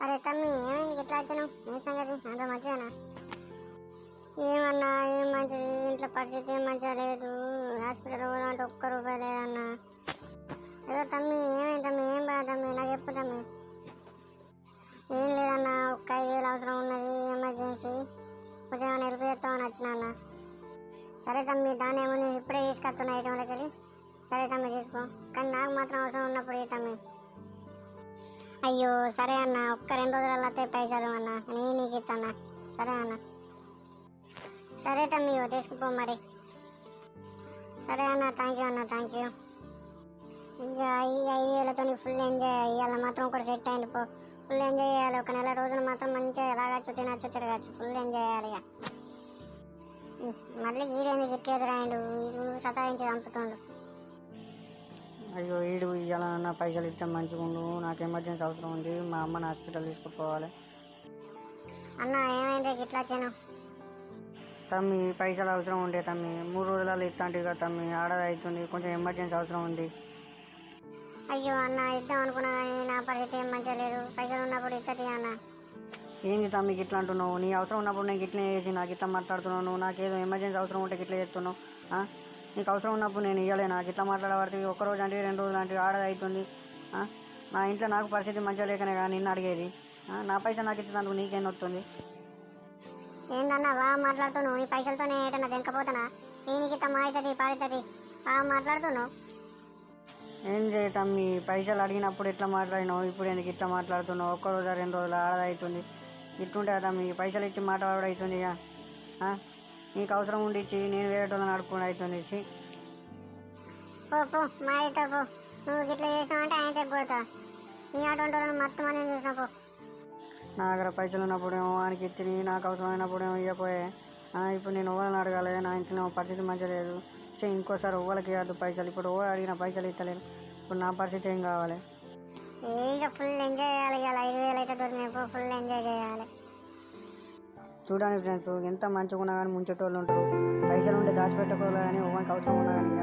అరే తమ్మి, ఏమైంది ఇట్లా వచ్చినావు? ఏం సంగతి? అంత మంచిదేనా? ఏమన్నా ఏం మంచిది, ఇంట్లో పరిస్థితి ఏం మంచిగా లేదు. హాస్పిటల్ పోదామంటే ఒక్క రూపాయి లేదన్నా. ఏదో తమ్మి, ఏమైంది తమ్మి? ఏం బాధ తమ్మి? నాకు చెప్పు తమ్మి. ఏం లేదన్నా, ఒక్క 5,000 అవసరం ఉన్నది, ఎమర్జెన్సీ. కొంచెం ఏమైనా హెల్ప్ చేస్తామని వచ్చినా అన్న. సరే తమ్మి, దాని ఏముంది, ఇప్పుడే తీసుకొస్తున్నా ఐటెంలకి. సరే తమ్మి, తీసుకో. కానీ నాకు మాత్రం అవసరం ఉన్నప్పుడు ఏ తమ్మి. అయ్యో సరే అన్న, ఒక్క 2 రోజులలో వస్తే పైసలు అన్న, నేను నీకు ఇస్తాను. సరే అన్న. సరే తమ్మి, తీసుకుపో మరి. సరే అన్న, థ్యాంక్ యూ అన్న, థ్యాంక్ యూ. ఇంకా ఈ 5,000తో ఫుల్ ఎంజాయ్. ఇవాళ మాత్రం ఒకటి సెట్ అయింది పో. ఫుల్ ఎంజాయ్ చేయాలి. ఒక నెల రోజులు మాత్రం మంచిగా తాగచ్చు, తినచ్చు, తిరగచ్చు. ఫుల్ ఎంజాయ్ చేయాలి ఇక. మళ్ళీ ఈడేందుకు ఇట్లా ఎదురాయండు, సతాయించి చంపుతుండు. అయ్యో ఈడు ఇవ్వాలన్నా పైసలు ఇస్తే మంచిగా ఉండు, నాకు ఎమర్జెన్సీ అవసరం ఉంది, మా అమ్మని హాస్పిటల్ తీసుకుపోవాలి. అన్న ఏమైంది ఇట్లా వచ్చాను? తమ్మి పైసలు అవసరం ఉండే తమ్మి, 3 రోజులలో ఇస్తాంటి కదా తమ్మి, ఆడది అవుతుంది, కొంచెం ఎమర్జెన్సీ అవసరం ఉంది. అయ్యో అన్న, ఇద్దాం అనుకున్నా కానీ నా పరిస్థితి ఏం మంచిగా లేదు. పైసలు ఉన్నప్పుడు ఇస్తుంది అన్న. ఏంది తమ్మికి ఇట్లా అంటున్నావు? నీ అవసరం ఉన్నప్పుడు నేను ఇట్లా చేసి నాకు ఇట్లా మాట్లాడుతున్నావు. నువ్వు నాకేదో ఎమర్జెన్సీ అవసరం ఉంటే ఇట్లా చేస్తున్నావు. నీకు అవసరం ఉన్నప్పుడు నేను ఇవ్వలే, నాకు ఇట్లా మాట్లాడబడుతుంది. ఒక్కరోజు అంటే 2 రోజులు అంటే ఆడది అవుతుంది. నా ఇంట్లో నాకు పరిస్థితి మంచిగా లేకనే కానీ నిన్ను అడిగేది. నా పైసలు నాకు ఇచ్చినందుకు నీకేం వస్తుంది? ఏందన్నా బాగా మాట్లాడుతున్నావు? నీ పైసలతో నేను ఏటన్నా తినకపోతానా? దీనికి ఇంత మారుతుంది పారుతుంది, బాగా మాట్లాడుతున్నావు. ఏం చేద్దాం, మీ పైసలు అడిగినప్పుడు ఎట్లా మాట్లాడినావు, ఇప్పుడు ఎందుకు ఇట్లా మాట్లాడుతున్నావు? 1 రోజు 2 రోజులు ఆడది అవుతుంది. ఇట్లుంటే కదా మీ పైసలు ఇచ్చి మాట్లాడు అవుతుంది. ఇక నీకు అవసరం ఉండి ఇచ్చి నేను వేరే వాళ్ళని నడుపుకుండా అవుతుంది. పో పో, మా అయితే పో. నువ్వు ఇట్లా చేసావంటే ఆయన కొడతా. నీ అటువంటి వాళ్ళని మొత్తం అని చూసినా పో. నా దగ్గర పైసలు ఉన్నప్పుడేమో వానికి ఇచ్చి, నాకు అవసరమైనప్పుడేమో ఇవ్వపోయే. ఇప్పుడు నేను ఓళ్ళని అడగాలి, నా ఇంట్లో పరిస్థితి మంచిగా లేదు. ఇంకోసారి ఓళ్ళకి ఇవ్వద్దు పైసలు. ఇప్పుడు ఓ అడిగిన పైసలు ఇస్తలేను. ఇప్పుడు నా పరిస్థితి ఏం కావాలి? ఇక ఫుల్ ఎంజాయ్ చేయాలి. ఇవాళ 5,000 అయితే దొరికినప్పుడు ఫుల్ ఎంజాయ్ చేయాలి. చూడండి ఫ్రెండ్స్, ఎంత మంచిగా ఉన్నా కానీ ముంచేటోళ్ళు ఉంటారు. పైసలు ఉంటే దాచిపెట్టుకోవాలి కానీ ఓనికి అవసరం ఉన్నా కానీ